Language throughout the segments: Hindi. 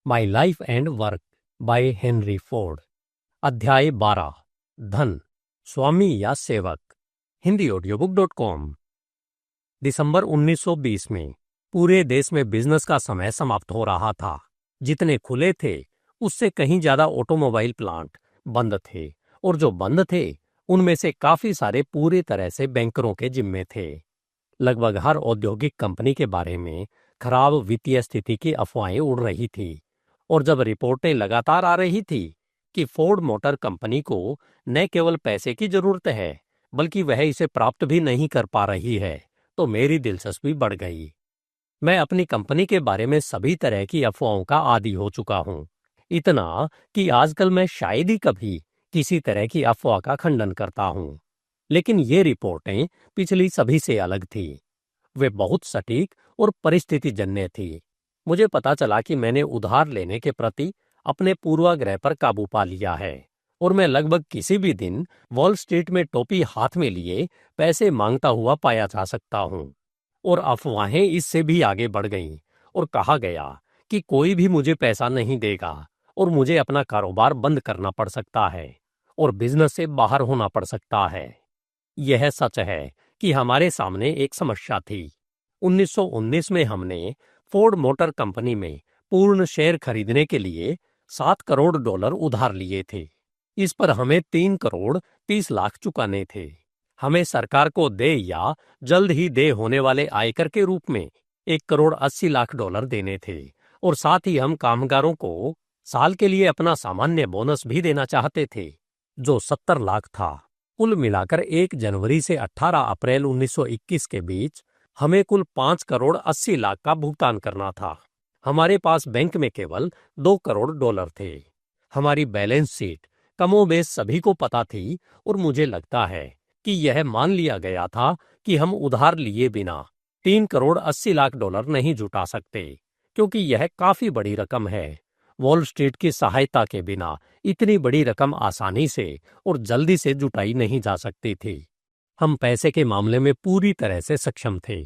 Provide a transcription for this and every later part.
My life and work by Henry Ford. अध्याय 12 धन, स्वामी या सेवक। हिंदी ऑडियोबुक.com। दिसंबर 1920 में पूरे देश में बिजनेस का समय समाप्त हो रहा था। जितने खुले थे उससे कहीं ज्यादा ऑटोमोबाइल प्लांट बंद थे, और जो बंद थे उनमें से काफी सारे पूरी तरह से बैंकरों के जिम्मे थे। लगभग हर औद्योगिक कंपनी के बारे में खराब वित्तीय स्थिति की अफवाहें उड़ रही थी, और जब रिपोर्टें लगातार आ रही थी कि फोर्ड मोटर कंपनी को न केवल पैसे की जरूरत है बल्कि वह इसे प्राप्त भी नहीं कर पा रही है, तो मेरी दिलचस्पी बढ़ गई। मैं अपनी कंपनी के बारे में सभी तरह की अफवाहों का आदी हो चुका हूँ, इतना कि आजकल मैं शायद ही कभी किसी तरह की अफवाह का खंडन करता हूँ। लेकिन ये रिपोर्टें पिछली सभी से अलग थी। वे बहुत सटीक और परिस्थितिजन्य थी। मुझे पता चला कि मैंने उधार लेने के प्रति अपने पूर्वाग्रह पर काबू पा लिया है, और मैं लगभग किसी भी दिन वॉल स्ट्रीट में टोपी हाथ में लिए पैसे मांगता हुआ पाया जा सकता हूँ। और अफवाहें इससे भी आगे बढ़ गईं, और कहा गया कि कोई भी मुझे पैसा नहीं देगा और मुझे अपना कारोबार बंद करना पड़ सकता है और बिजनेस से बाहर होना पड़ सकता है। यह सच है कि हमारे सामने एक समस्या थी। 1919 में हमने फोर्ड मोटर कंपनी में पूर्ण शेयर खरीदने के लिए $7 करोड़ उधार लिए थे। इस पर हमें 3 करोड़ 30 लाख चुकाने थे। हमें सरकार को दे या जल्द ही दे होने वाले आयकर के रूप में $1 करोड़ 80 लाख देने थे, और साथ ही हम कामगारों को साल के लिए अपना सामान्य बोनस भी देना चाहते थे, जो 70 लाख था। कुल मिलाकर 1 जनवरी से 18 अप्रैल 1921 के बीच हमें कुल $5 करोड़ 80 लाख का भुगतान करना था। हमारे पास बैंक में केवल $2 करोड़ थे। हमारी बैलेंस शीट कमोबेश सभी को पता थी, और मुझे लगता है कि यह मान लिया गया था कि हम उधार लिए बिना $3 करोड़ 80 लाख नहीं जुटा सकते, क्योंकि यह काफी बड़ी रकम है। वॉल स्ट्रीट की सहायता के बिना इतनी बड़ी रकम आसानी से और जल्दी से जुटाई नहीं जा सकती थी। हम पैसे के मामले में पूरी तरह से सक्षम थे।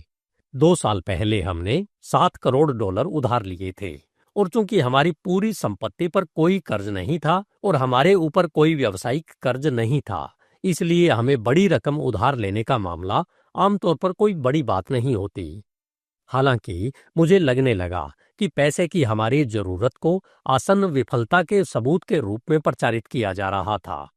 2 साल पहले हमने $7 करोड़ उधार लिए थे, और चूंकि हमारी पूरी संपत्ति पर कोई कर्ज नहीं था और हमारे ऊपर कोई व्यावसायिक कर्ज नहीं था, इसलिए हमें बड़ी रकम उधार लेने का मामला आमतौर पर कोई बड़ी बात नहीं होती। हालांकि मुझे लगने लगा कि पैसे की हमारी जरूरत को आसन्न विफलता के सबूत के रूप में प्रचारित किया जा रहा था।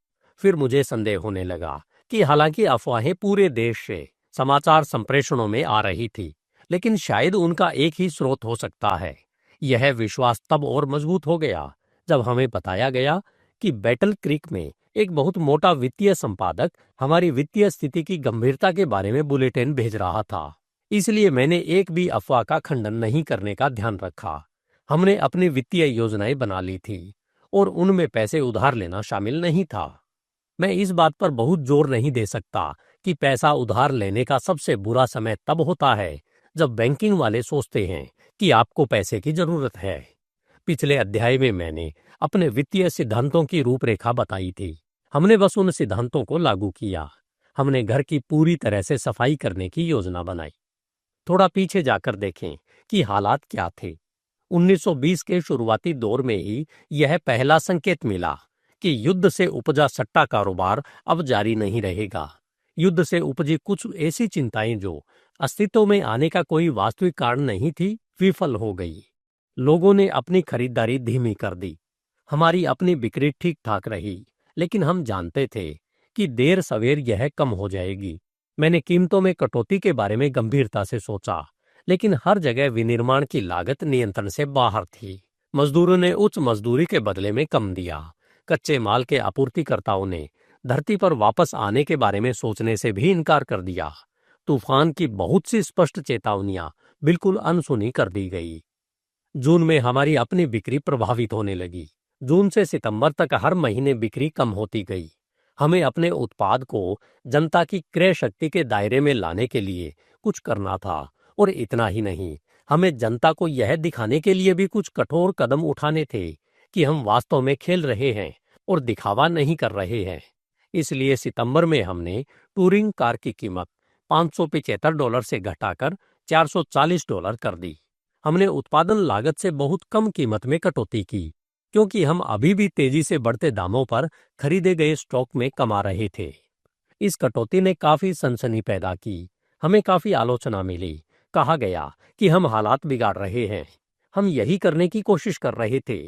फिर मुझे संदेह होने लगा कि हालांकि अफवाहें पूरे देश से समाचार संप्रेषणों में आ रही थी, लेकिन शायद उनका एक ही स्रोत हो सकता है। यह विश्वास तब और मजबूत हो गया जब हमें बताया गया कि बैटल क्रीक में एक बहुत मोटा वित्तीय संपादक हमारी वित्तीय स्थिति की गंभीरता के बारे में बुलेटिन भेज रहा था। इसलिए मैंने एक भी अफवाह का खंडन नहीं करने का ध्यान रखा। हमने अपनी वित्तीय योजनाएं बना ली थी, और उनमें पैसे उधार लेना शामिल नहीं था। मैं इस बात पर बहुत जोर नहीं दे सकता कि पैसा उधार लेने का सबसे बुरा समय तब होता है जब बैंकिंग वाले सोचते हैं कि आपको पैसे की जरूरत है। पिछले अध्याय में मैंने अपने वित्तीय सिद्धांतों की रूपरेखा बताई थी। हमने बस उन सिद्धांतों को लागू किया। हमने घर की पूरी तरह से सफाई करने की योजना बनाई। थोड़ा पीछे जाकर देखें कि हालात क्या थे। 1920 के शुरुआती दौर में ही यह पहला संकेत मिला कि युद्ध से उपजा सट्टा कारोबार अब जारी नहीं रहेगा। युद्ध से उपजी कुछ ऐसी चिंताएं जो अस्तित्व में आने का कोई वास्तविक कारण नहीं थी, विफल हो गई। लोगों ने अपनी खरीदारी धीमी कर दी। हमारी अपनी बिक्री ठीक ठाक रही, लेकिन हम जानते थे कि देर सवेर यह कम हो जाएगी। मैंने कीमतों में कटौती के बारे में गंभीरता से सोचा, लेकिन हर जगह विनिर्माण की लागत नियंत्रण से बाहर थी। मजदूरों ने उच्च मजदूरी के बदले में कम दिया। कच्चे माल के आपूर्तिकर्ताओं ने धरती पर वापस आने के बारे में सोचने से भी इनकार कर दिया। तूफान की बहुत सी स्पष्ट चेतावनियां बिल्कुल अनसुनी कर दी गई। जून में हमारी अपनी बिक्री प्रभावित होने लगी। जून से सितंबर तक हर महीने बिक्री कम होती गई। हमें अपने उत्पाद को जनता की क्रय शक्ति के दायरे में लाने के लिए कुछ करना था, और इतना ही नहीं, हमें जनता को यह दिखाने के लिए भी कुछ कठोर कदम उठाने थे कि हम वास्तव में खेल रहे हैं और दिखावा नहीं कर रहे हैं। इसलिए सितंबर में हमने टूरिंग कार की कीमत $575 से घटाकर $440 कर दी। हमने उत्पादन लागत से बहुत कम कीमत में कटौती की, क्योंकि हम अभी भी तेजी से बढ़ते दामों पर खरीदे गए स्टॉक में कमा रहे थे। इस कटौती ने काफी सनसनी पैदा की। हमें काफी आलोचना मिली। कहा गया कि हम हालात बिगाड़ रहे हैं। हम यही करने की कोशिश कर रहे थे।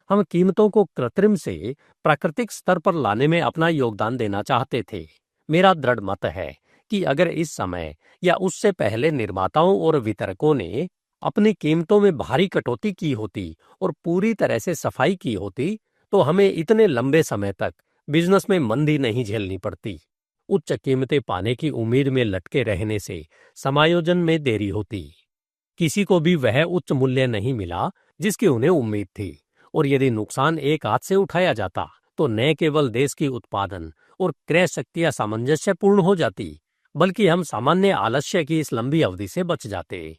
हम कीमतों को कृत्रिम से प्राकृतिक स्तर पर लाने में अपना योगदान देना चाहते थे। मेरा दृढ़ मत है कि अगर इस समय या उससे पहले निर्माताओं और वितरकों ने अपनी कीमतों में भारी कटौती की होती और पूरी तरह से सफाई की होती, तो हमें इतने लंबे समय तक बिजनेस में मंदी नहीं झेलनी पड़ती। उच्च कीमतें पाने की उम्मीद में लटके रहने से समायोजन में देरी होती। किसी को भी वह उच्च मूल्य नहीं मिला जिसकी उन्हें उम्मीद थी, और यदि नुकसान एक हाथ से उठाया जाता तो न केवल देश की उत्पादन और क्रय शक्तियां सामंजस्यपूर्ण हो जाती, बल्कि हम सामान्य आलस्य की इस लंबी अवधि से बच जाते।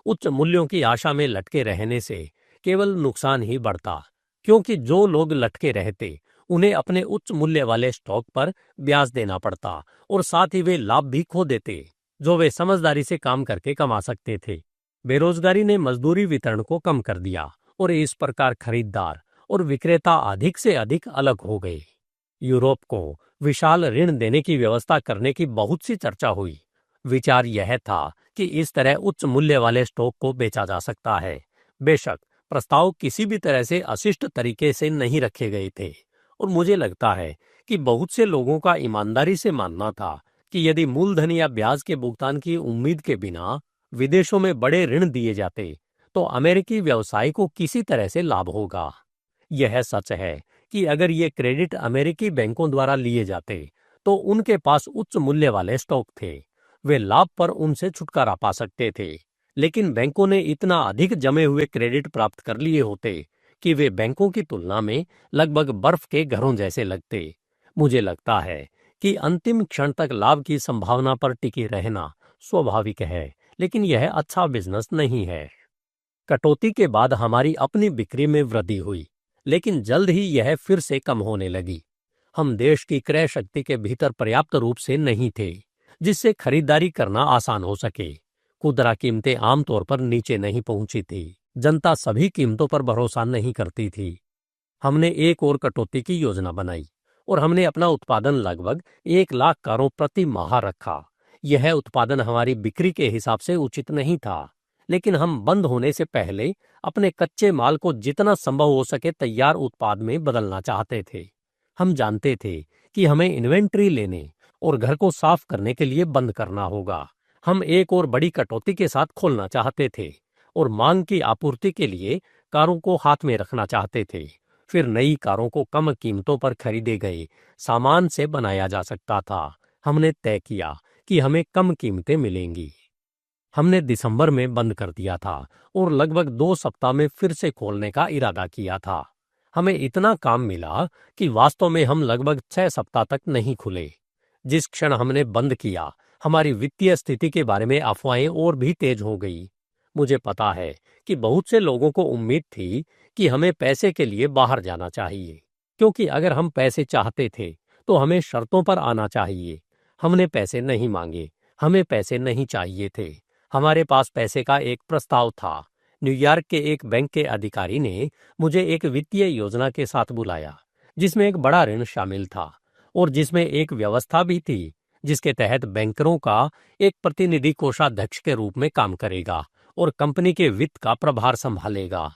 उच्च मूल्यों की आशा में लटके रहने से केवल नुकसान ही बढ़ता, क्योंकि जो लोग लटके रहते उन्हें अपने उच्च मूल्य वाले स्टॉक पर ब्याज देना पड़ता, और साथ ही वे लाभ भी खो देते जो वे समझदारी से काम करके कमा सकते थे। बेरोजगारी ने मजदूरी वितरण को कम कर दिया, और इस प्रकार खरीदार और विक्रेता अधिक से अधिक अलग हो गए। यूरोप को विशाल ऋण देने की व्यवस्था करने की बहुत सी चर्चा हुई। विचार यह था कि इस तरह उच्च मूल्य वाले स्टॉक को बेचा जा सकता है। बेशक प्रस्ताव किसी भी तरह से अशिष्ट तरीके से नहीं रखे गए थे, और मुझे लगता है कि बहुत से लोगों का ईमानदारी से मानना था कि यदि मूलधन या ब्याज के भुगतान की उम्मीद के बिना विदेशों में बड़े ऋण दिए जाते तो अमेरिकी व्यवसाय को किसी तरह से लाभ होगा। यह सच है कि अगर ये क्रेडिट अमेरिकी बैंकों द्वारा लिए जाते तो उनके पास उच्च मूल्य वाले स्टॉक थे। वे लाभ पर उनसे छुटकारा पा सकते थे, लेकिन बैंकों ने इतना अधिक जमे हुए क्रेडिट प्राप्त कर लिए होते कि वे बैंकों की तुलना में लगभग बर्फ के घरों जैसे लगते। मुझे लगता है कि अंतिम क्षण तक लाभ की संभावना पर टिके रहना स्वाभाविक है, लेकिन यह अच्छा बिजनेस नहीं है। कटौती के बाद हमारी अपनी बिक्री में वृद्धि हुई, लेकिन जल्द ही यह फिर से कम होने लगी। हम देश की क्रय शक्ति के भीतर पर्याप्त रूप से नहीं थे जिससे खरीदारी करना आसान हो सके। खुदरा कीमतें आमतौर पर नीचे नहीं पहुंची थी। जनता सभी कीमतों पर भरोसा नहीं करती थी। हमने एक और कटौती की योजना बनाई, और हमने अपना उत्पादन लगभग 1 लाख कारों प्रति माह रखा। यह उत्पादन हमारी बिक्री के हिसाब से उचित नहीं था, लेकिन हम बंद होने से पहले अपने कच्चे माल को जितना संभव हो सके तैयार उत्पाद में बदलना चाहते थे। हम जानते थे कि हमें इन्वेंट्री लेने और घर को साफ करने के लिए बंद करना होगा। हम एक और बड़ी कटौती के साथ खोलना चाहते थे, और मांग की आपूर्ति के लिए कारों को हाथ में रखना चाहते थे। फिर नई कारों को कम कीमतों पर खरीदे गए सामान से बनाया जा सकता था। हमने तय किया कि हमें कम कीमतें मिलेंगी। हमने दिसंबर में बंद कर दिया था और लगभग 2 सप्ताह में फिर से खोलने का इरादा किया था। हमें इतना काम मिला कि वास्तव में हम लगभग 6 सप्ताह तक नहीं खुले। जिस क्षण हमने बंद किया, हमारी वित्तीय स्थिति के बारे में अफवाहें और भी तेज हो गई। मुझे पता है कि बहुत से लोगों को उम्मीद थी कि हमें पैसे के लिए बाहर जाना चाहिए, क्योंकि अगर हम पैसे चाहते थे तो हमें शर्तों पर आना चाहिए। हमने पैसे नहीं मांगे, हमें पैसे नहीं चाहिए थे। हमारे पास पैसे का एक प्रस्ताव था। न्यूयॉर्क के एक बैंक के अधिकारी ने मुझे एक वित्तीय योजना के साथ बुलाया, जिसमें एक बड़ा ऋण शामिल था, और जिसमें एक व्यवस्था भी थी जिसके तहत बैंकरों का एक प्रतिनिधि कोषाध्यक्ष के रूप में काम करेगा और कंपनी के वित्त का प्रभार संभालेगा।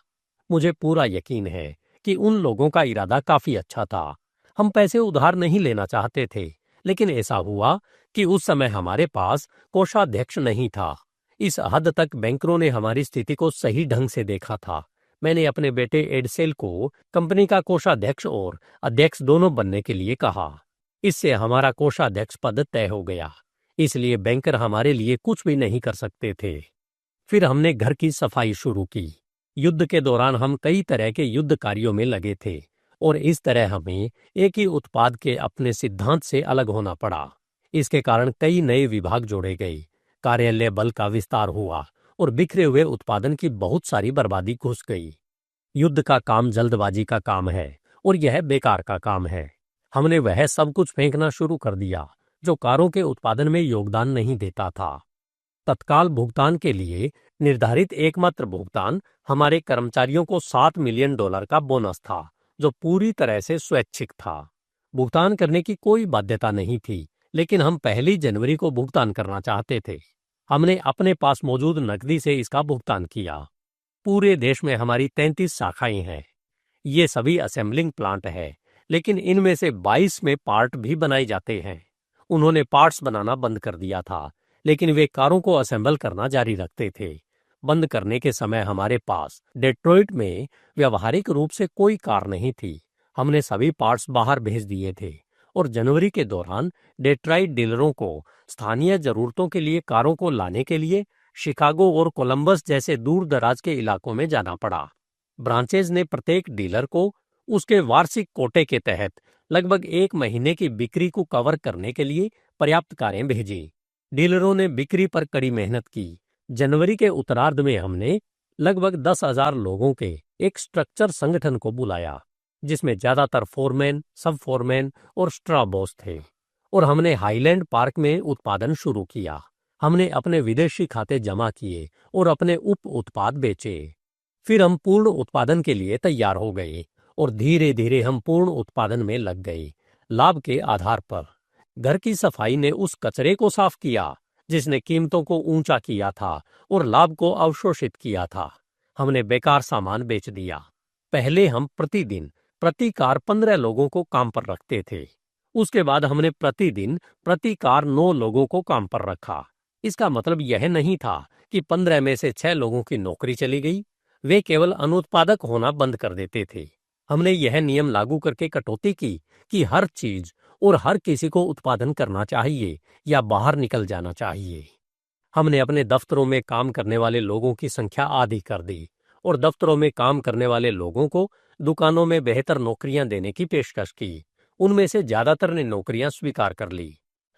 मुझे पूरा यकीन है कि उन लोगों का इरादा काफी अच्छा था। हम पैसे उधार नहीं लेना चाहते थे, लेकिन ऐसा हुआ कि उस समय हमारे पास कोषाध्यक्ष नहीं था। इस हद तक बैंकरों ने हमारी स्थिति को सही ढंग से देखा था। मैंने अपने बेटे एडसेल को कंपनी का कोषाध्यक्ष और अध्यक्ष दोनों बनने के लिए कहा। इससे हमारा कोषाध्यक्ष पद तय हो गया, इसलिए बैंकर हमारे लिए कुछ भी नहीं कर सकते थे। फिर हमने घर की सफाई शुरू की। युद्ध के दौरान हम कई तरह के युद्ध कार्यों में लगे थे, और इस तरह हमें एक ही उत्पाद के अपने सिद्धांत से अलग होना पड़ा। इसके कारण कई नए विभाग जोड़े गए, कार्यालय बल का विस्तार हुआ, और बिखरे हुए उत्पादन की बहुत सारी बर्बादी घुस गई। युद्ध का काम जल्दबाजी का काम है, और यह बेकार का काम है। हमने वह सब कुछ फेंकना शुरू कर दिया जो कारों के उत्पादन में योगदान नहीं देता था। तत्काल भुगतान के लिए निर्धारित एकमात्र भुगतान हमारे कर्मचारियों को $7 मिलियन का बोनस था, जो पूरी तरह से स्वैच्छिक था। भुगतान करने की कोई बाध्यता नहीं थी, लेकिन हम 1 जनवरी को भुगतान करना चाहते थे। हमने अपने पास मौजूद नकदी से इसका भुगतान किया। पूरे देश में हमारी 33 शाखाएं हैं। ये सभी असेंबलिंग प्लांट है, लेकिन इनमें से 22 में पार्ट भी बनाए जाते हैं। उन्होंने पार्ट्स बनाना बंद कर दिया था, लेकिन वे कारों को असेंबल करना जारी रखते थे। बंद करने के समय हमारे पास डेट्रॉइट में व्यावहारिक रूप से कोई कार नहीं थी। हमने सभी पार्ट्स बाहर भेज दिए थे और जनवरी के दौरान डेट्रॉइट डीलरों को स्थानीय जरूरतों के लिए कारों को लाने के लिए शिकागो और कोलंबस जैसे दूर दराज के इलाकों में जाना पड़ा। ब्रांचेज ने प्रत्येक डीलर को उसके वार्षिक कोटे के तहत लगभग 1 महीने की बिक्री को कवर करने के लिए पर्याप्त कारें भेजी। डीलरों ने बिक्री पर कड़ी मेहनत की। जनवरी के उत्तरार्ध में हमने लगभग 10,000 लोगों के एक स्ट्रक्चर संगठन को बुलाया, जिसमें ज्यादातर फोरमैन, सब फोरमैन और स्ट्रॉ बॉस थे, और हमने हाईलैंड पार्क में उत्पादन शुरू किया। हमने अपने विदेशी खाते जमा किए और अपने उप उत्पाद बेचे। फिर हम पूर्ण उत्पादन के लिए तैयार हो गए और धीरे धीरे हम पूर्ण उत्पादन में लग गए, लाभ के आधार पर। घर की सफाई ने उस कचरे को साफ किया जिसने कीमतों को ऊंचा किया था और लाभ को अवशोषित किया था। हमने बेकार सामान बेच दिया। पहले हम प्रतिदिन प्रति कार 15 लोगों को काम पर रखते थे। उसके बाद हमने प्रतिदिन प्रति कार 9 लोगों को काम पर रखा। इसका मतलब यह नहीं था कि 15 में से 6 लोगों की नौकरी चली गई। वे केवल अनुत्पादक होना बंद कर देते थे। हमने यह नियम लागू करके कटौती की कि हर चीज और हर किसी को उत्पादन करना चाहिए या बाहर निकल जाना चाहिए। हमने अपने दफ्तरों में काम करने वाले लोगों की संख्या आधी कर दी और दफ्तरों में काम करने वाले लोगों को दुकानों में बेहतर नौकरियां देने की पेशकश की। उनमें से ज्यादातर ने नौकरियां स्वीकार कर ली।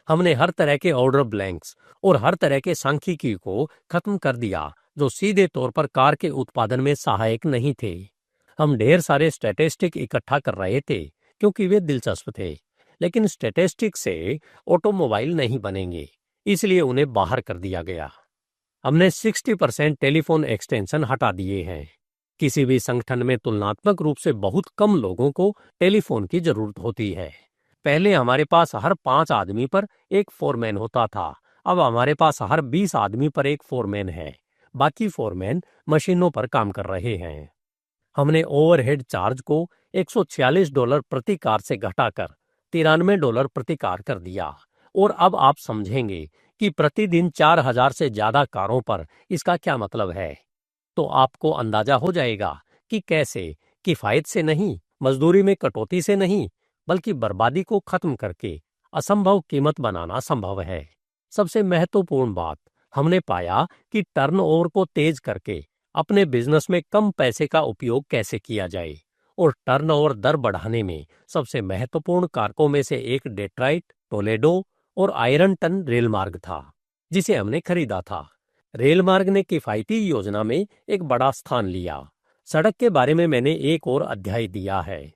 हमने हर तरह के ऑर्डर ब्लैंक्स और हर तरह के सांख्यिकी को खत्म कर दिया जो सीधे तौर पर कार के उत्पादन में सहायक नहीं थे। हम ढेर सारे स्टैटिस्टिक इकट्ठा कर रहे थे क्योंकि वे दिलचस्प थे, लेकिन स्टैटिस्टिक से ऑटोमोबाइल नहीं बनेंगे, इसलिए उन्हें बाहर कर दिया गया। हमने 60% टेलीफोन एक्सटेंशन हटा दिए हैं। किसी भी संगठन में तुलनात्मक रूप से बहुत कम लोगों को टेलीफोन की जरूरत होती है। पहले हमारे पास हर 5 आदमी पर एक फोरमैन होता था। अब हमारे पास हर 20 आदमी पर एक फोरमैन है। बाकी फोरमैन मशीनों पर काम कर रहे हैं। हमने ओवरहेड चार्ज को $146 प्रति कार से घटाकर $93 प्रति कार कर दिया, और अब आप समझेंगे कि प्रतिदिन 4,000 से ज्यादा कारों पर इसका क्या मतलब है। तो आपको अंदाजा हो जाएगा कि कैसे किफायत से नहीं, मजदूरी में कटौती से नहीं, बल्कि बर्बादी को खत्म करके असंभव कीमत बनाना संभव है। सबसे महत्वपूर्ण बात, हमने पाया कि टर्नओवर को तेज करके अपने बिजनेस में कम पैसे का उपयोग कैसे किया जाए, और टर्नओवर दर बढ़ाने में सबसे महत्वपूर्ण कारकों में से एक डेट्रॉइट, टोलेडो और आयरनटन रेलमार्ग था, जिसे हमने खरीदा था। रेलमार्ग ने किफायती योजना में एक बड़ा स्थान लिया। सड़क के बारे में मैंने एक और अध्याय दिया है।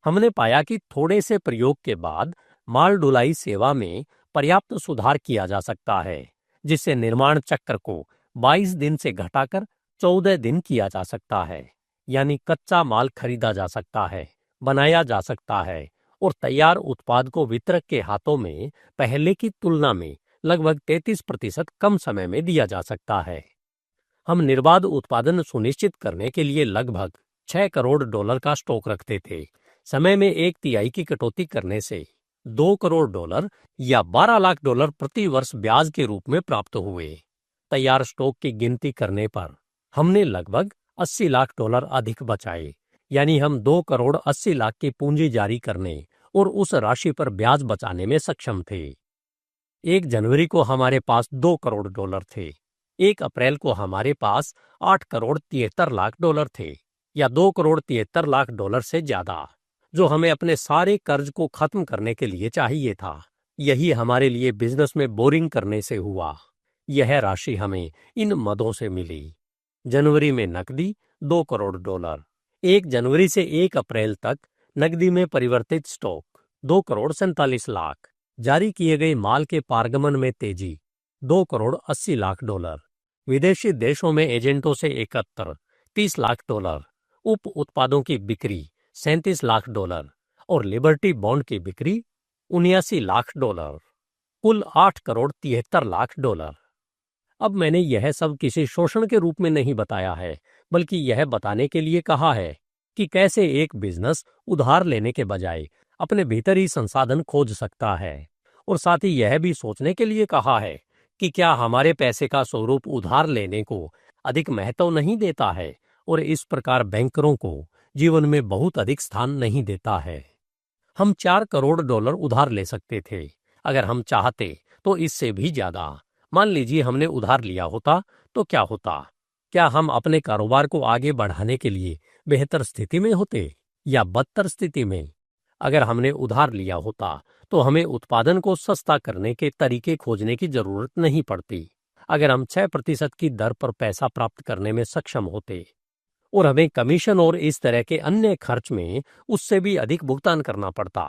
हमने पाया कि थोड़े से प्रयोग के बाद माल ढुलाई सेवा में पर्याप्त सुधार किया जा सकता है, जिससे निर्माण चक्र को 22 दिन से घटाकर 14 दिन किया जा सकता है। यानी कच्चा माल खरीदा जा सकता है, बनाया जा सकता है और तैयार उत्पाद को वितरक के हाथों में पहले की तुलना में लगभग 33% कम समय में दिया जा सकता है। हम निर्बाध उत्पादन सुनिश्चित करने के लिए लगभग $6 करोड़ का स्टॉक रखते थे। समय में 1/3 की कटौती करने से $2 करोड़ या $12 लाख प्रति वर्ष ब्याज के रूप में प्राप्त हुए। तैयार स्टॉक की गिनती करने पर हमने लगभग $80 लाख अधिक बचाए, यानी हम $2 करोड़ 80 लाख की पूंजी जारी करने और उस राशि पर ब्याज बचाने में सक्षम थे। 1 जनवरी को हमारे पास $2 करोड़ थे। 1 अप्रैल को हमारे पास $8 करोड़ 73 लाख थे, या $2 करोड़ 73 लाख से ज्यादा, जो हमें अपने सारे कर्ज को खत्म करने के लिए चाहिए था। यही हमारे लिए बिजनेस में बोरिंग करने से हुआ। यह राशि हमें इन मदों से मिली। जनवरी में नकदी $2 करोड़, 1 जनवरी से 1 अप्रैल तक नकदी में परिवर्तित स्टॉक $2 करोड़ 47 लाख, जारी किए गए माल के पारगमन में तेजी $2 करोड़ 80 लाख, विदेशी देशों में एजेंटों से 30 लाख डॉलर, उप उत्पादों की बिक्री 37 लाख डॉलर और लिबर्टी बॉन्ड की बिक्री 79 लाख डॉलर, कुल 8 करोड़ 73 लाख डॉलर। अब मैंने यह सब किसी शोषण के रूप में नहीं बताया है, बल्कि यह बताने के लिए कहा है कि कैसे एक बिजनेस उधार लेने के बजाय अपने भीतर ही संसाधन खोज सकता है, और साथ ही यह भी सोचने के लिए कहा है कि क्या हमारे पैसे का स्वरूप उधार लेने को अधिक महत्व नहीं देता है और इस प्रकार बैंकरों को जीवन में बहुत अधिक स्थान नहीं देता है। हम 4 करोड़ डॉलर उधार ले सकते थे अगर हम चाहते, तो इससे भी ज्यादा। मान लीजिए हमने उधार लिया होता तो क्या होता? क्या हम अपने कारोबार को आगे बढ़ाने के लिए बेहतर स्थिति में होते या बदतर स्थिति में? अगर हमने उधार लिया होता तो हमें उत्पादन को सस्ता करने के तरीके खोजने की जरूरत नहीं पड़ती। अगर हम 6% की दर पर पैसा प्राप्त करने में सक्षम होते और हमें कमीशन और इस तरह के अन्य खर्च में उससे भी अधिक भुगतान करना पड़ता।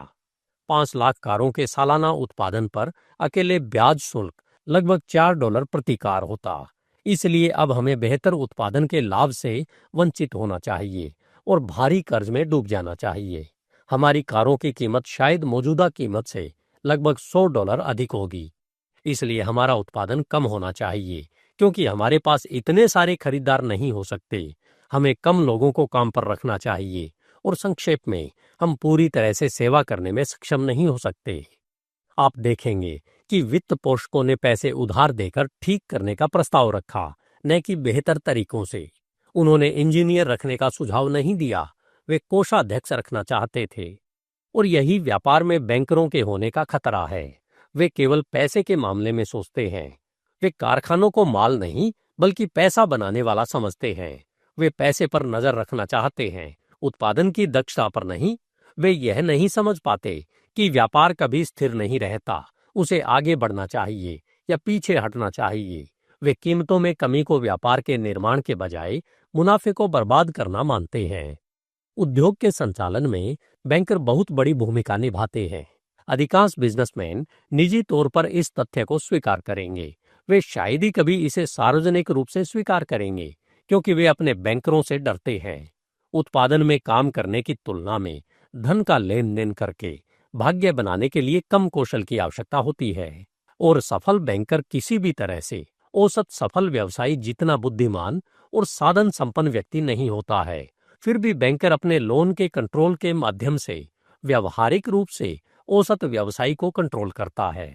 5 लाख कारों के सालाना उत्पादन पर अकेले ब्याज शुल्क लगभग $4 प्रति कार होता। इसलिए अब हमें बेहतर उत्पादन के लाभ से वंचित होना चाहिए और भारी कर्ज में डूब जाना चाहिए। हमारी कारों की कीमत शायद मौजूदा कीमत से लगभग $100 अधिक होगी। इसलिए हमारा उत्पादन कम होना चाहिए, क्योंकि हमारे पास इतने सारे खरीदार नहीं हो सकते। हमें कम लोगों को काम पर रखना चाहिए और संक्षेप में हम पूरी तरह से सेवा करने में सक्षम नहीं हो सकते। आप देखेंगे कि वित्त पोषकों ने पैसे उधार देकर ठीक करने का प्रस्ताव रखा, न कि बेहतर तरीकों से। उन्होंने इंजीनियर रखने का सुझाव नहीं दिया, वे कोषाध्यक्ष रखना चाहते थे। और यही व्यापार में बैंकरों के होने का खतरा है। वे केवल पैसे के मामले में सोचते हैं। वे कारखानों को माल नहीं बल्कि पैसा बनाने वाला समझते हैं। वे पैसे पर नजर रखना चाहते हैं, उत्पादन की दक्षता पर नहीं। वे यह नहीं समझ पाते कि व्यापार कभी स्थिर नहीं रहता, उसे आगे बढ़ना चाहिए या पीछे हटना चाहिए। वे कीमतों में कमी को व्यापार के निर्माण के बजाय मुनाफे को बर्बाद करना मानते हैं। उद्योग के संचालन में बैंकर बहुत बड़ी भूमिका निभाते हैं। अधिकांश बिजनेसमैन निजी तौर पर इस तथ्य को स्वीकार करेंगे। वे शायद ही कभी इसे सार्वजनिक रूप से स्वीकार करेंगे, क्योंकि वे अपने बैंकरों से डरते हैं। उत्पादन में काम करने की तुलना में धन का लेन देन करके भाग्य बनाने के लिए कम कौशल की आवश्यकता होती है, और सफल बैंकर किसी भी तरह से औसत सफल व्यवसायी जितना बुद्धिमान और साधन संपन्न व्यक्ति नहीं होता है। फिर भी बैंकर अपने लोन के कंट्रोल के माध्यम से व्यवहारिक रूप से औसत व्यवसायी को कंट्रोल करता है।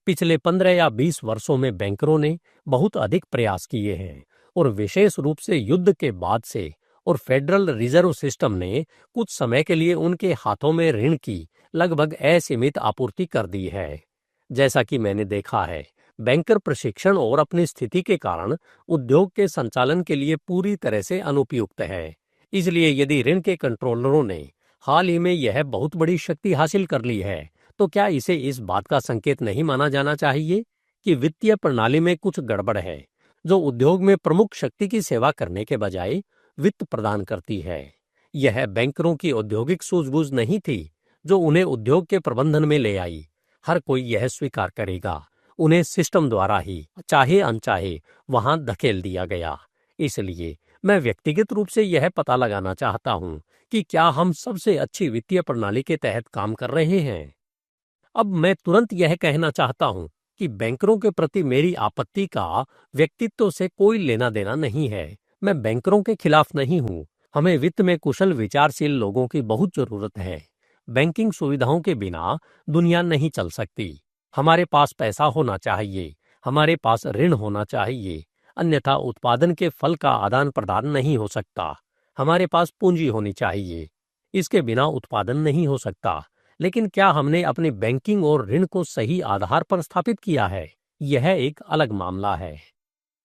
पिछले 15 या 20 वर्षों में बैंकरों ने बहुत अधिक प्रयास किए हैं, और विशेष रूप से युद्ध के बाद से और फेडरल रिजर्व सिस्टम ने कुछ समय के लिए उनके हाथों में ऋण की लगभग असीमित आपूर्ति कर दी है। जैसा कि मैंने देखा है, बैंकर प्रशिक्षण और अपनी स्थिति के कारण उद्योग के संचालन के लिए पूरी तरह से अनुपयुक्त है। इसलिए यदि ऋण के कंट्रोलरों ने हाल ही में यह बहुत बड़ी शक्ति हासिल कर ली है, तो क्या इसे इस बात का संकेत नहीं माना जाना चाहिए कि वित्तीय प्रणाली में कुछ गड़बड़ है, जो उद्योग में प्रमुख शक्ति की सेवा करने के बजाय वित्त प्रदान करती है? यह बैंकरों की औद्योगिक सूझबूझ नहीं थी जो उन्हें उद्योग के प्रबंधन में ले आई। हर कोई यह स्वीकार करेगा, उन्हें सिस्टम द्वारा ही चाहे अनचाहे वहां धकेल दिया गया। इसलिए मैं व्यक्तिगत रूप से यह पता लगाना चाहता हूं कि क्या हम सबसे अच्छी वित्तीय प्रणाली के तहत काम कर रहे हैं। अब मैं तुरंत यह कहना चाहता हूं कि बैंकरों के प्रति मेरी आपत्ति का व्यक्तित्व से कोई लेना देना नहीं है। मैं बैंकरों के खिलाफ नहीं हूं। हमें वित्त में कुशल विचारशील लोगों की बहुत जरूरत है। बैंकिंग सुविधाओं के बिना दुनिया नहीं चल सकती। हमारे पास पैसा होना चाहिए, हमारे पास ऋण होना चाहिए, अन्यथा उत्पादन के फल का आदान प्रदान नहीं हो सकता। हमारे पास पूंजी होनी चाहिए, इसके बिना उत्पादन नहीं हो सकता। लेकिन क्या हमने अपनी बैंकिंग और ऋण को सही आधार पर स्थापित किया है? यह एक अलग मामला है।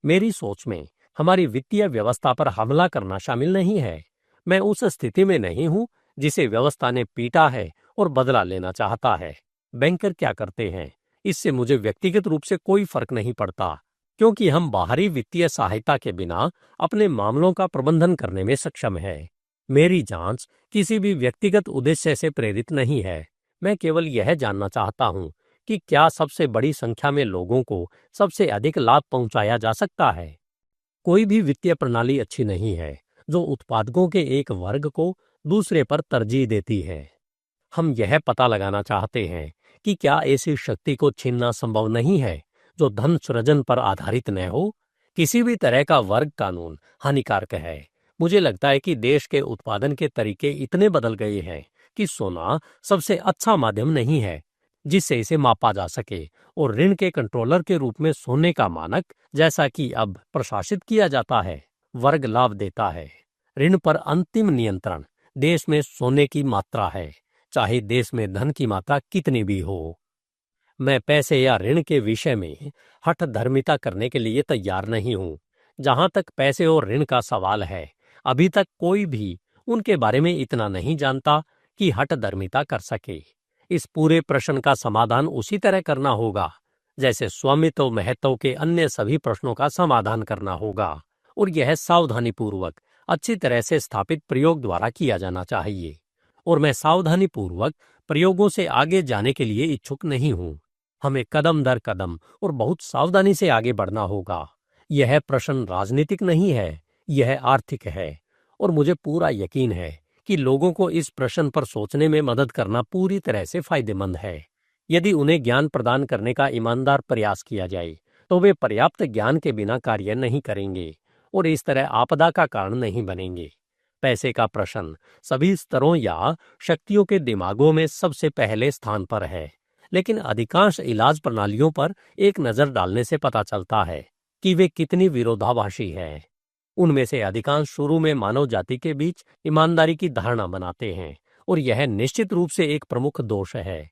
मेरी सोच में हमारी वित्तीय व्यवस्था पर हमला करना शामिल नहीं है। मैं उस स्थिति में नहीं हूं जिसे व्यवस्था ने पीटा है और बदला लेना चाहता है। बैंकर क्या करते हैं, इससे मुझे व्यक्तिगत रूप से कोई फर्क नहीं पड़ता, क्योंकि हम बाहरी वित्तीय सहायता के बिना अपने मामलों का प्रबंधन करने में सक्षम हैं। मेरी जांच किसी भी व्यक्तिगत उद्देश्य से प्रेरित नहीं है। मैं केवल यह जानना चाहता हूं कि क्या सबसे बड़ी संख्या में लोगों को सबसे अधिक लाभ पहुंचाया जा सकता है। कोई भी वित्तीय प्रणाली अच्छी नहीं है जो उत्पादकों के एक वर्ग को दूसरे पर तरजीह देती है। हम यह पता लगाना चाहते हैं कि क्या ऐसी शक्ति को छीनना संभव नहीं है जो धन सृजन पर आधारित न हो। किसी भी तरह का वर्ग कानून हानिकारक है। मुझे लगता है कि देश के उत्पादन के तरीके इतने बदल गए हैं कि सोना सबसे अच्छा माध्यम नहीं है जिससे इसे मापा जा सके, और ऋण के कंट्रोलर के रूप में सोने का मानक, जैसा कि अब प्रशासित किया जाता है, वर्ग लाभ देता है। ऋण पर अंतिम नियंत्रण देश में सोने की मात्रा है, चाहे देश में धन की मात्रा कितनी भी हो। मैं पैसे या ऋण के विषय में हठ धर्मिता करने के लिए तैयार नहीं हूँ। जहां तक पैसे और ऋण का सवाल है, अभी तक कोई भी उनके बारे में इतना नहीं जानता कि हठ धर्मिता कर सके। इस पूरे प्रश्न का समाधान उसी तरह करना होगा जैसे स्वामित्व महत्व के अन्य सभी प्रश्नों का समाधान करना होगा, और यह सावधानीपूर्वक अच्छी तरह से स्थापित प्रयोग द्वारा किया जाना चाहिए। और मैं सावधानीपूर्वक प्रयोगों से आगे जाने के लिए इच्छुक नहीं हूँ। हमें कदम दर कदम और बहुत सावधानी से आगे बढ़ना होगा। यह प्रश्न राजनीतिक नहीं है, यह आर्थिक है, और मुझे पूरा यकीन है कि लोगों को इस प्रश्न पर सोचने में मदद करना पूरी तरह से फायदेमंद है। यदि उन्हें ज्ञान प्रदान करने का ईमानदार प्रयास किया जाए तो वे पर्याप्त ज्ञान के बिना कार्य नहीं करेंगे और इस तरह आपदा का कारण नहीं बनेंगे। पैसे का प्रश्न सभी स्तरों या शक्तियों के दिमागों में सबसे पहले स्थान पर है, लेकिन अधिकांश इलाज प्रणालियों पर एक नज़र डालने से पता चलता है कि वे कितनी विरोधाभासी हैं। उनमें से अधिकांश शुरू में मानव जाति के बीच ईमानदारी की धारणा बनाते हैं, और यह निश्चित रूप से एक प्रमुख दोष है।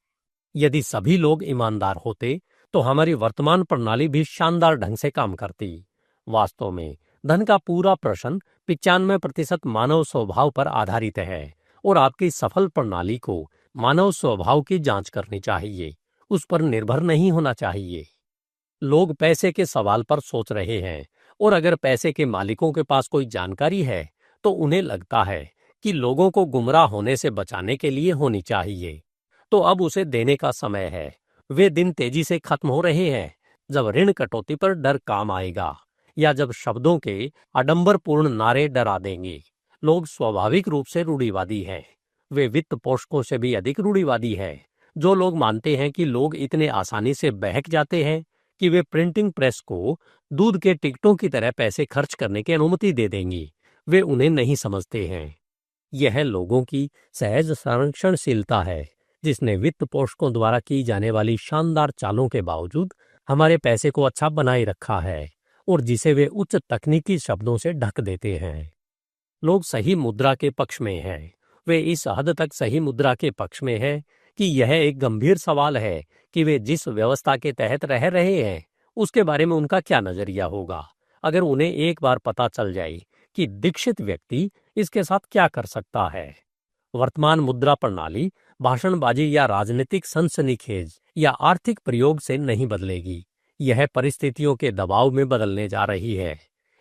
यदि सभी लोग ईमानदार होते तो हमारी वर्तमान प्रणाली भी शानदार ढंग से काम करती। वास्तव में धन का पूरा प्रश्न 95% मानव स्वभाव पर आधारित है, और आपकी सफल प्रणाली को मानव स्वभाव की जांच करनी चाहिए, उस पर निर्भर नहीं होना चाहिए। लोग पैसे के सवाल पर सोच रहे हैं, और अगर पैसे के मालिकों के पास कोई जानकारी है तो उन्हें लगता है कि लोगों को गुमराह होने से बचाने के लिए होनी चाहिए, तो अब उसे देने का समय है। वे दिन तेजी से खत्म हो रहे हैं जब ऋण कटौती पर डर काम आएगा, या जब शब्दों के आडंबरपूर्ण नारे डरा देंगे। लोग स्वाभाविक रूप से रूढ़िवादी हैं। वे वित्त पोषकों से भी अधिक रूढ़िवादी हैं, जो लोग मानते हैं कि लोग इतने आसानी से बहक जाते हैं कि वे प्रिंटिंग प्रेस को दूध के टिकटों की तरह पैसे खर्च करने की अनुमति दे देंगी। वे उन्हें नहीं समझते हैं। यह लोगों की सहज संरक्षणशीलता है जिसने वित्त पोषकों द्वारा की जाने वाली शानदार चालों के बावजूद हमारे पैसे को अच्छा बनाए रखा है, और जिसे वे उच्च तकनीकी शब्दों से ढक देते हैं। लोग सही मुद्रा के पक्ष में हैं। वे इस हद तक सही मुद्रा के पक्ष में हैं कि यह एक गंभीर सवाल है कि वे जिस व्यवस्था के तहत रह रहे हैं उसके बारे में उनका क्या नजरिया होगा। अगर उन्हें एक बार पता चल जाए कि दीक्षित व्यक्ति इसके साथ क्या कर सकता है। वर्तमान मुद्रा प्रणाली भाषणबाजी या राजनीतिक सनसनीखेज या आर्थिक प्रयोग से नहीं बदलेगी। यह परिस्थितियों के दबाव में बदलने जा रही है।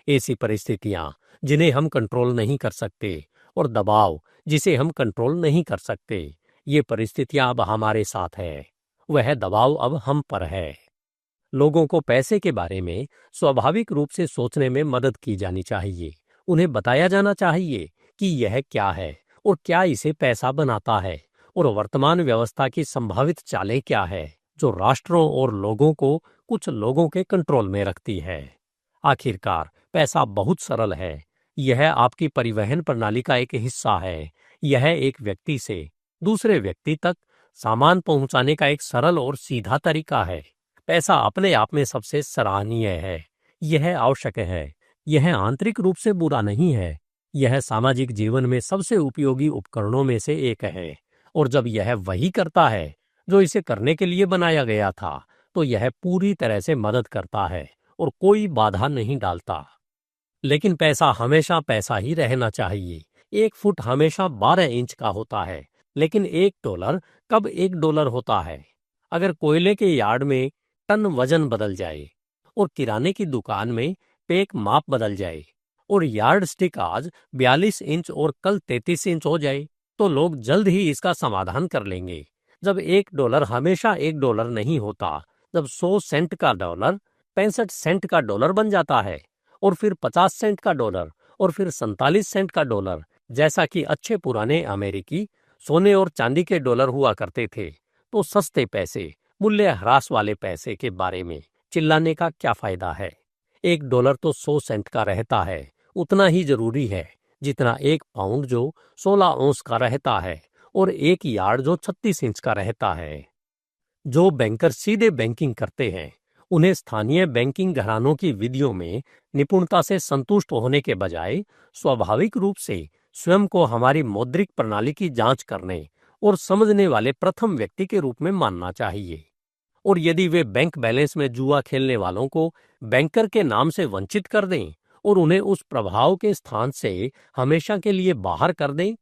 ऐसी परिस्थितियां जिन्हें हम कंट्रोल नहीं कर सकते, और दबाव जिसे हम कंट्रोल नहीं कर सकते, ये परिस्थितियां अब हमारे साथ है। वह दबाव अब हम पर है। लोगों को पैसे के बारे में स्वाभाविक रूप से सोचने में मदद की जानी चाहिए। उन्हें बताया जाना चाहिए कि यह क्या है और क्या इसे पैसा बनाता है, और वर्तमान व्यवस्था की संभावित चालें क्या है जो राष्ट्रों और लोगों को कुछ लोगों के कंट्रोल में रखती है। आखिरकार पैसा बहुत सरल है। यह आपकी परिवहन प्रणाली का एक हिस्सा है। यह एक व्यक्ति से दूसरे व्यक्ति तक सामान पहुंचाने का एक सरल और सीधा तरीका है। पैसा अपने आप में सबसे सराहनीय है। यह आवश्यक है। यह आंतरिक रूप से बुरा नहीं है। यह सामाजिक जीवन में सबसे उपयोगी उपकरणों में से एक है, और जब यह वही करता है जो इसे करने के लिए बनाया गया था, तो यह पूरी तरह से मदद करता है और कोई बाधा नहीं डालता। लेकिन पैसा हमेशा पैसा ही रहना चाहिए। 1 फुट हमेशा 12 इंच का होता है, लेकिन $1 कब $1 होता है? अगर कोयले के यार्ड में टन वजन बदल जाए, और किराने की दुकान में पेक माप बदल जाए, और यार्ड स्टिक आज 42 इंच और कल 33 इंच हो जाए, तो लोग जल्द ही इसका समाधान कर लेंगे। जब $1 हमेशा $1 नहीं होता, जब 100 सेंट का डॉलर 65 सेंट का डॉलर बन जाता है, और फिर 50 सेंट का डॉलर और फिर 47 सेंट का डॉलर, जैसा कि अच्छे पुराने अमेरिकी सोने और चांदी के डॉलर हुआ करते थे, तो सस्ते पैसे, मूल्य ह्रास वाले पैसे के बारे में चिल्लाने का क्या फायदा है। एक डॉलर तो 100 सेंट का रहता है, उतना ही जरूरी है जितना एक पाउंड जो 16 औंस का रहता है और एक यार्ड जो 36 इंच का रहता है। जो बैंकर सीधे बैंकिंग करते हैं, उन्हें स्थानीय बैंकिंग घरानों की विधियों में निपुणता से संतुष्ट होने के बजाय स्वाभाविक रूप से स्वयं को हमारी मौद्रिक प्रणाली की जांच करने और समझने वाले प्रथम व्यक्ति के रूप में मानना चाहिए। और यदि वे बैंक बैलेंस में जुआ खेलने वालों को बैंकर के नाम से वंचित कर दें और उन्हें उस प्रभाव के स्थान से हमेशा के लिए बाहर कर दें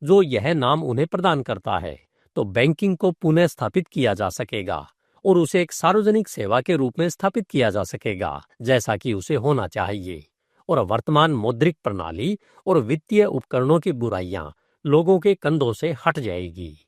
जो यह नाम उन्हें प्रदान करता है, तो बैंकिंग को पुनः स्थापित किया जा सकेगा और उसे एक सार्वजनिक सेवा के रूप में स्थापित किया जा सकेगा, जैसा कि उसे होना चाहिए। और वर्तमान मौद्रिक प्रणाली और वित्तीय उपकरणों की बुराइयां लोगों के कंधों से हट जाएगी।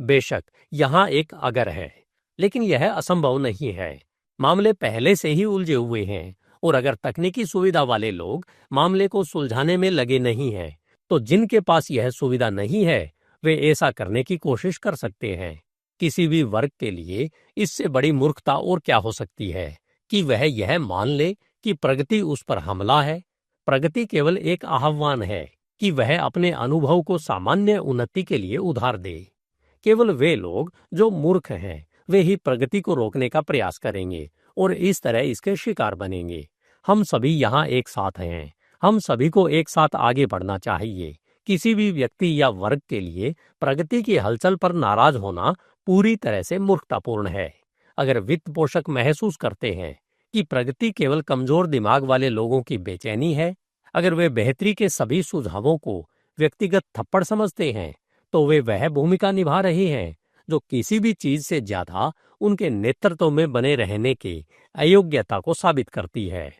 बेशक यहाँ एक अगर है, लेकिन यह असंभव नहीं है। मामले पहले से ही उलझे हुए हैं और अगर तकनीकी सुविधा वाले लोग मामले को सुलझाने में लगे नहीं हैं, तो जिनके पास यह सुविधा नहीं है वे ऐसा करने की कोशिश कर सकते हैं। किसी भी वर्ग के लिए इससे बड़ी मूर्खता और क्या हो सकती है कि वह यह मान ले कि प्रगति उस पर हमला है। प्रगति केवल एक आह्वान है कि वह अपने अनुभव को सामान्य उन्नति के लिए उधार दे। केवल वे लोग जो मूर्ख हैं वे ही प्रगति को रोकने का प्रयास करेंगे और इस तरह इसके शिकार बनेंगे। हम सभी यहाँ एक साथ हैं। हम सभी को एक साथ आगे बढ़ना चाहिए। किसी भी व्यक्ति या वर्ग के लिए प्रगति की हलचल पर नाराज होना पूरी तरह से मूर्खतापूर्ण है। अगर वित्त पोषक महसूस करते हैं कि प्रगति केवल कमजोर दिमाग वाले लोगों की बेचैनी है, अगर वे बेहतरी के सभी सुझावों को व्यक्तिगत थप्पड़ समझते हैं, तो वे वह भूमिका निभा रहे हैं जो किसी भी चीज से ज्यादा उनके नेतृत्व में बने रहने के अयोग्यता को साबित करती है।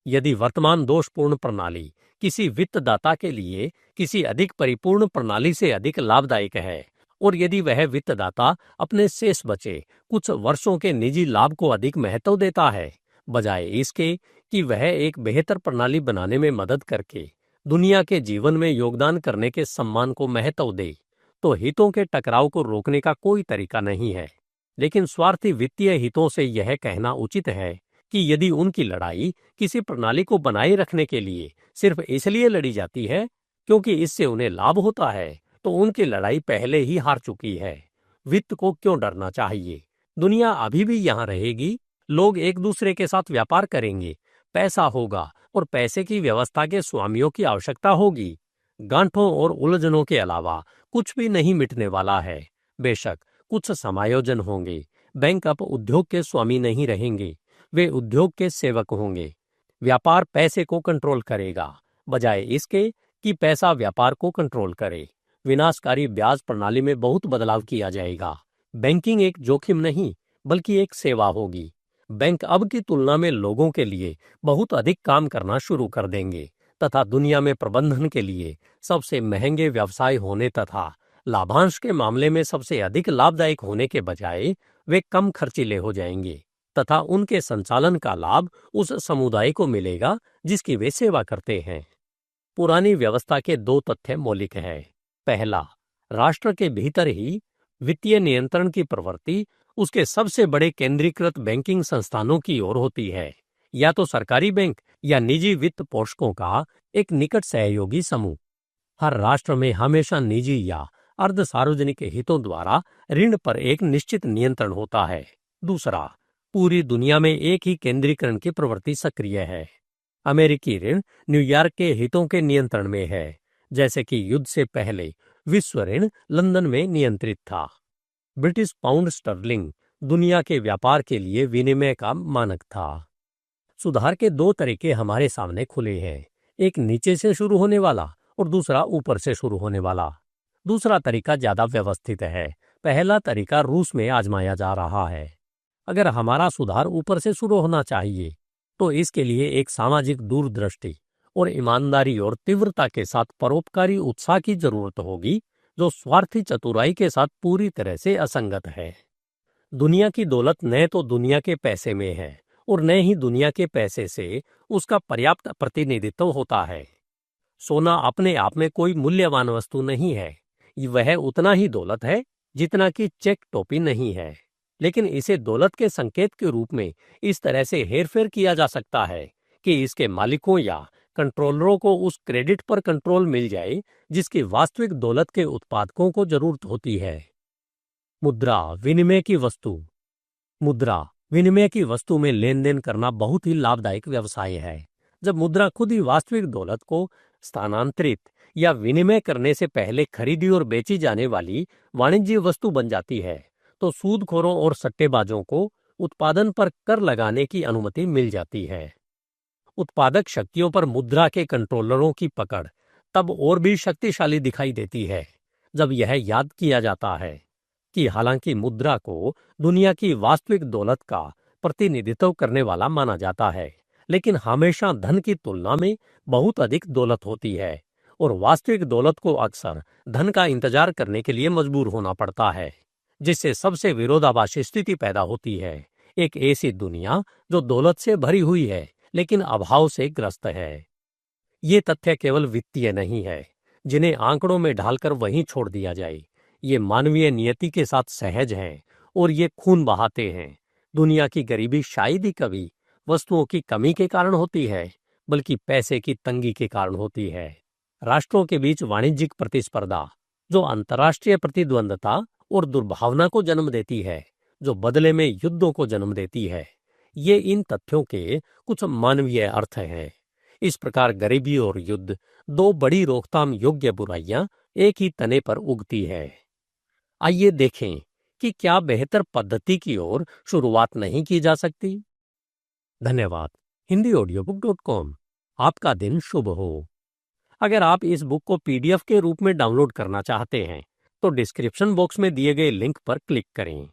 यदि वर्तमान दोषपूर्ण प्रणाली किसी वित्तदाता के लिए किसी अधिक परिपूर्ण प्रणाली से अधिक लाभदायक है और यदि वह वित्तदाता अपने शेष बचे कुछ वर्षों के निजी लाभ को अधिक महत्व देता है बजाय इसके कि वह एक बेहतर प्रणाली बनाने में मदद करके दुनिया के जीवन में योगदान करने के सम्मान को महत्व दे, तो हितों के टकराव को रोकने का कोई तरीका नहीं है। लेकिन स्वार्थी वित्तीय हितों से यह कहना उचित है कि यदि उनकी लड़ाई किसी प्रणाली को बनाए रखने के लिए सिर्फ इसलिए लड़ी जाती है क्योंकि इससे उन्हें लाभ होता है, तो उनकी लड़ाई पहले ही हार चुकी है। वित्त को क्यों डरना चाहिए? दुनिया अभी भी यहाँ रहेगी। लोग एक दूसरे के साथ व्यापार करेंगे, पैसा होगा और पैसे की व्यवस्था के स्वामियों की आवश्यकता होगी। गांठों और उलझनों के अलावा कुछ भी नहीं मिटने वाला है। बेशक कुछ समायोजन होंगे। बैंक अब उद्योग के स्वामी नहीं रहेंगे, वे उद्योग के सेवक होंगे। व्यापार पैसे को कंट्रोल करेगा बजाय इसके कि पैसा व्यापार को कंट्रोल करे। विनाशकारी ब्याज प्रणाली में बहुत बदलाव किया जाएगा। बैंकिंग एक जोखिम नहीं बल्कि एक सेवा होगी। बैंक अब की तुलना में लोगों के लिए बहुत अधिक काम करना शुरू कर देंगे तथा दुनिया में प्रबंधन के लिए सबसे महंगे व्यवसाय होने तथा लाभांश के मामले में सबसे अधिक लाभदायक होने के बजाय वे कम खर्चीले हो जाएंगे तथा उनके संचालन का लाभ उस समुदाय को मिलेगा जिसकी वे सेवा करते हैं। पुरानी व्यवस्था के दो तथ्य मौलिक हैं। पहला, राष्ट्र के भीतर ही वित्तीय नियंत्रण की प्रवृत्ति उसके सबसे बड़े केंद्रीकृत बैंकिंग संस्थानों की ओर होती है, या तो सरकारी बैंक या निजी वित्त पोषकों का एक निकट सहयोगी समूह। हर राष्ट्र में हमेशा निजी या अर्ध सार्वजनिक हितों द्वारा ऋण पर एक निश्चित नियंत्रण होता है। दूसरा, पूरी दुनिया में एक ही केंद्रीकरण की प्रवृत्ति सक्रिय है। अमेरिकी ऋण न्यूयॉर्क के हितों के नियंत्रण में है, जैसे कि युद्ध से पहले विश्व ऋण लंदन में नियंत्रित था। ब्रिटिश पाउंड स्टर्लिंग दुनिया के व्यापार के लिए विनिमय का मानक था। सुधार के दो तरीके हमारे सामने खुले हैं, एक नीचे से शुरू होने वाला और दूसरा ऊपर से शुरू होने वाला। दूसरा तरीका ज्यादा व्यवस्थित है, पहला तरीका रूस में आजमाया जा रहा है। अगर हमारा सुधार ऊपर से शुरू होना चाहिए तो इसके लिए एक सामाजिक दूरदृष्टि और ईमानदारी और तीव्रता के साथ परोपकारी उत्साह की जरूरत होगी जो स्वार्थी चतुराई के साथ पूरी तरह से असंगत है। दुनिया की दौलत न तो दुनिया के पैसे में है और न ही दुनिया के पैसे से उसका पर्याप्त प्रतिनिधित्व होता है। सोना अपने आप में कोई मूल्यवान वस्तु नहीं है, वह उतना ही दौलत है जितना कि चेक टोपी नहीं है। लेकिन इसे दौलत के संकेत के रूप में इस तरह से हेरफेर किया जा सकता है कि इसके मालिकों या कंट्रोलरों को उस क्रेडिट पर कंट्रोल मिल जाए जिसकी वास्तविक दौलत के उत्पादकों को जरूरत होती है। मुद्रा विनिमय की वस्तु। मुद्रा विनिमय की वस्तु में लेन देन करना बहुत ही लाभदायक व्यवसाय है। जब मुद्रा खुद ही वास्तविक दौलत को स्थानांतरित या विनिमय करने से पहले खरीदी और बेची जाने वाली वाणिज्यिक वस्तु बन जाती है, तो सूदखोरों और सट्टेबाजों को उत्पादन पर कर लगाने की अनुमति मिल जाती है। उत्पादक शक्तियों पर मुद्रा के कंट्रोलरों की पकड़ तब और भी शक्तिशाली दिखाई देती है जब यह याद किया जाता है कि हालांकि मुद्रा को दुनिया की वास्तविक दौलत का प्रतिनिधित्व करने वाला माना जाता है, लेकिन हमेशा धन की तुलना में बहुत अधिक दौलत होती है और वास्तविक दौलत को अक्सर धन का इंतजार करने के लिए मजबूर होना पड़ता है, जिससे सबसे विरोधाभासी स्थिति पैदा होती है। एक ऐसी दुनिया जो दौलत से भरी हुई है लेकिन अभाव से ग्रस्त है। ये तथ्य केवल वित्तीय नहीं है जिन्हें आंकड़ों में ढालकर वहीं छोड़ दिया जाए। ये मानवीय नियति के साथ सहज हैं और ये खून बहाते हैं। दुनिया की गरीबी शायद ही कभी वस्तुओं की कमी के कारण होती है, बल्कि पैसे की तंगी के कारण होती है। राष्ट्रों के बीच वाणिज्यिक प्रतिस्पर्धा जो अंतर्राष्ट्रीय प्रतिद्वंदता और दुर्भावना को जन्म देती है, जो बदले में युद्धों को जन्म देती है, ये इन तथ्यों के कुछ मानवीय अर्थ हैं। इस प्रकार गरीबी और युद्ध, दो बड़ी रोकथाम योग्य बुराइयां एक ही तने पर उगती है। आइए देखें कि क्या बेहतर पद्धति की ओर शुरुआत नहीं की जा सकती। धन्यवाद। HindiAudiobook.com। आपका दिन शुभ हो। अगर आप इस बुक को PDF के रूप में डाउनलोड करना चाहते हैं तो डिस्क्रिप्शन बॉक्स में दिए गए लिंक पर क्लिक करें।